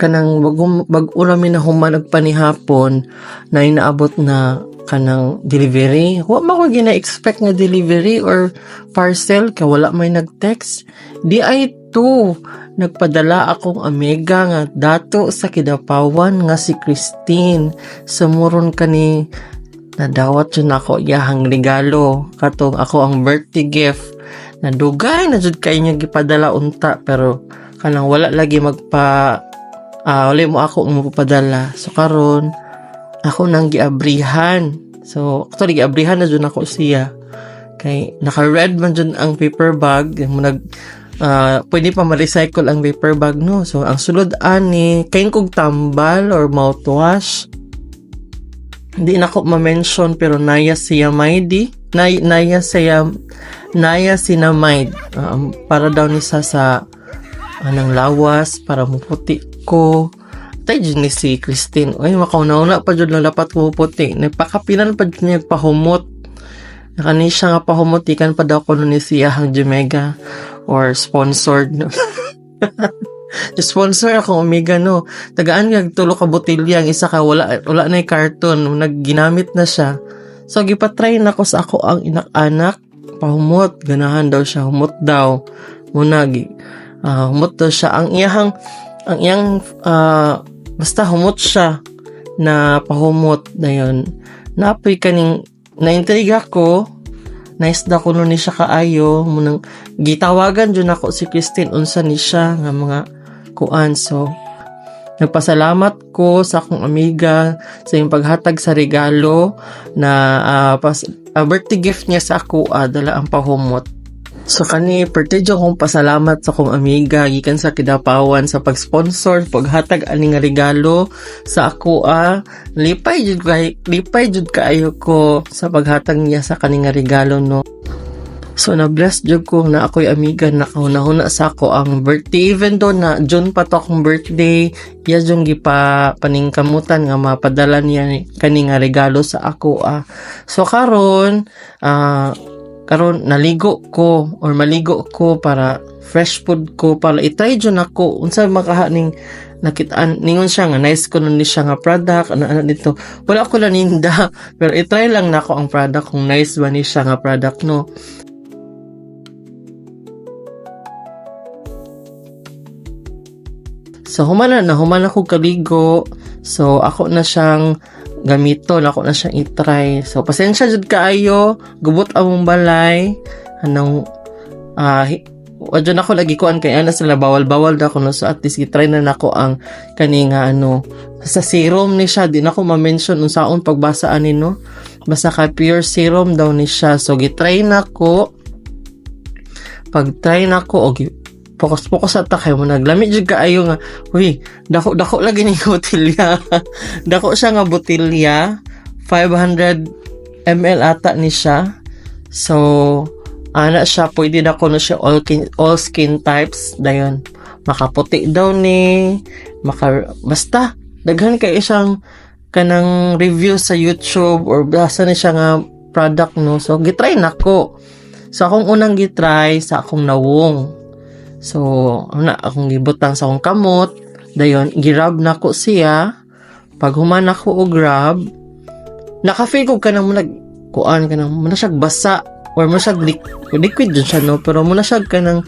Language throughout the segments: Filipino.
kanang bag-ura mi na human panihapon na inaabot na kanang delivery. Wa man ko gina-expect nga delivery or parcel ka wala may nag-text. Di ay to nagpadala akong amiga nga dato sa Kidapawan nga si Christine. Sumuron kani nadawat yun ako iyahang regalo katong ako ang birthday gift. Nadugay na jud kay niya gipadala unta pero kanang wala lagi wala mo ako mapapadala. So karon ako nang giabrihan. So actually giabrihan na jud ako siya. Kay naka-red man jud ang paper bag. Pwede pa ma-recycle ang paper bag no. So ang sulod ani kain kog tambal or mouthwash. Hindi na ko ma-mention pero naya sinamide para daw ni sa anang lawas para muputi ko. Tay dyan ni si Christine. Ay, makauna-una pa dyan lalapat ko puti. Nagpakapinan pa dyan niya pahumot. Nakani siya nga pahumot. Ikan pa daw ko ni siya hang Jamaica or sponsored. Sponsor akong Omega no. Tagaan nga tulo ka botilya. Ang isa ka wala na yung carton. Nagginamit na siya. So, gipatry na ko sa ako ang inak-anak. Pahumot. Ganahan daw siya. Humot daw. Muna, humot daw siya. Ang iyang basta humot siya na pahumot na yun. Napoy kaning naintriga ko. Nice da ko nun ni siya kaayo. Munang gitawagan dyan ako si Christine. Unsa ni siya nga mga kuan. So, nagpasalamat ko sa akong amiga sa yung paghatag sa regalo na birthday gift niya sa ako, dala ang pahumot. So kani, pertedyo kong pasalamat sa akong amiga gikan sa Kidapawan sa pag-sponsor, paghatag ani nga regalo sa ako. Lipay jud kaayo ko sa paghatag niya sa kani nga regalo no. So, na-bless jud ko na ako'y amiga na kahuna-huna sa ako ang birthday. Even though na June pa to akong birthday, iya jung paningkamutan nga mapadala niya kani nga regalo sa ako. So, karon maligo ko para fresh food ko para itry jud ako. Unsa makahaning nakitaan ningon siya nga nice ko nun ni siya nga product ano dito. Wala ko laninda pero itry lang nako ang product kung nice ba ni siya nga product no. So, human ako kaligo. So, ako na siyang gamiton. Ako na siyang itry. So, pasensya jud kaayo. Gubot among balay. Wadyo na ako lagi kuan kay ana sila bawal-bawal da ko no. So, at least itry na nako ang kaninga sa serum ni siya. Di na ko ma-mention unsaon pagbasa ani no. Basta ka pure serum daw ni siya. So, gitry na ko. Pag-try na ko, Pokus at takay mo naglamit jud kaayo nga. Uy, dako lagi ni botilya. Dako siya nga botilya. 500 ml ata ni siya. So, ana siya pwede na ko no siya all skin types dayon. Makaputi daw ni, basta daghan kay isang kanang review sa YouTube or basa ni siya nga product no. So, gitry nako. So, akong unang gitry sa akong nawong. So, akong gibutang sa akong kamot. Dayon, girab na ko siya. Pag human ako o grab, naka-feel ko kanang kuan kanang muna siya basa or muna siya liquid dun siya no. Pero muna siya kanang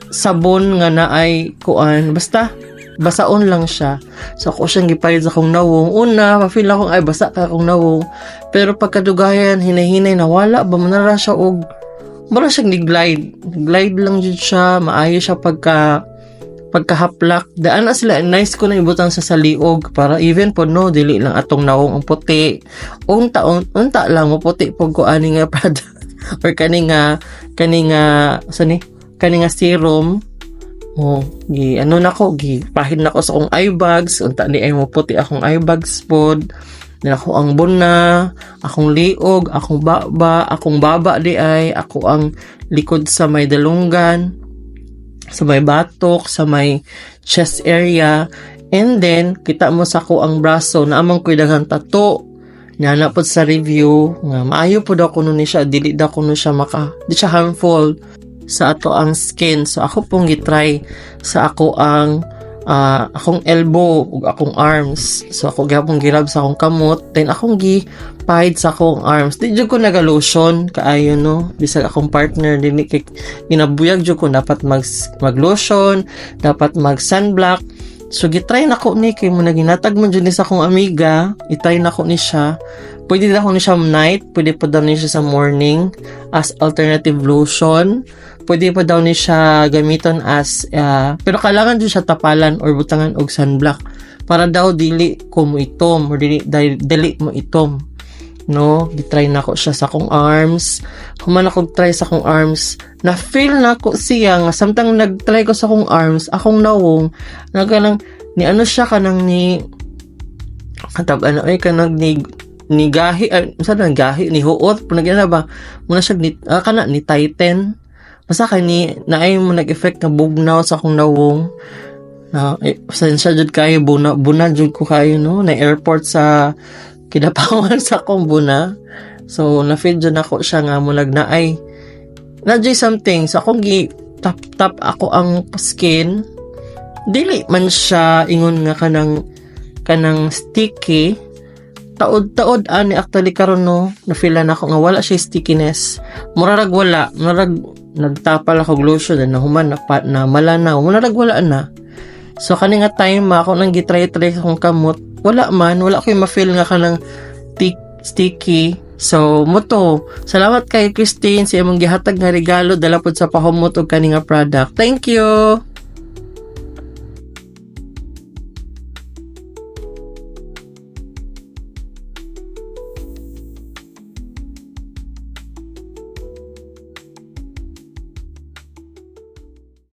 sabon nga na ay kuan. Basta, basaon lang siya. So, ako siyang gipalit sa akong nawong. Una, ma-feel akong ay basa ka akong nawong. Pero pagkadugayan, hinay-hinay, nawala ba mo na siya og mura siyang nag-glide lang dyan siya, maayo siya pagkahaplak. Daan na sila, nice ko na ibutang sa saliog para even po no, dili lang atong nawong ang puti. Unta lang mo puti pag ko ani nga product or kani nga serum. Pahin na ko sa akong eye bags, unta ni ay mo puti akong eye bags pod. Ako ang buna, akong liog, akong baba di ay, ako ang likod sa may dalunggan, sa may batok, sa may chest area, and then, kita mo sa ko ang braso, na amang ko'y daghang tato, na po sa review, nga maayo po daw kuno ni siya, dili daw kuno siya di siya harmful sa ato ang skin. So, ako pong gitry sa ako ang akong elbow ug akong arms. So ako gyapon girab sa akong kamot, then akong gipahid sa akong arms. Di jud ko naga-lotion kaayo no. Bisag akong partner dili kay ginabuyag jud ko dapat mag-lotion, dapat mag-sunblock. So gitry nako ni kay mo naginatag man jud ni sa akong amiga, itry nako ni siya. Pwede na ko ni siya night, pwede pa daw ni siya sa morning as alternative lotion. Pwede pa daw ni siya gamiton as pero kailangan din siya tapalan or butangan og sunblock para daw dili ko mo itom or dili mo itom. No, gitry na ko siya sa akong arms. Human ako try sa akong arms, na feel na ko siya nga samtang nagtry ko sa akong arms, akong nawong nagalang ni ano siya kanang ni katab ano ay kanang ni gahi sana gahi ni huot punagina ba muna siya ni kana ni Titan basta kay ni naay mo nag-effect nga bugnaw sa akong nawong na pasensya jud kayo buna jud ko kayo no na airport sa Kidapawan sa akong buna. So na feel jud nako siya nga mulag naay na jud something sa akong gi tap ako ang skin dili man siya ingon nga kanang sticky. Taod ani actually karon no na-feel na ako nga wala siya stickiness. Murarag wala, murarag nagtapal ako lotion na human na mala na, murarag wala na. So kani nga time ako nang gitry sa akong kamot, wala ko ma-feel nga kanang sticky. So moto, salamat kay Christine sa imong gihatag nga regalo dala pod sa pahumot og kani nga product. Thank you.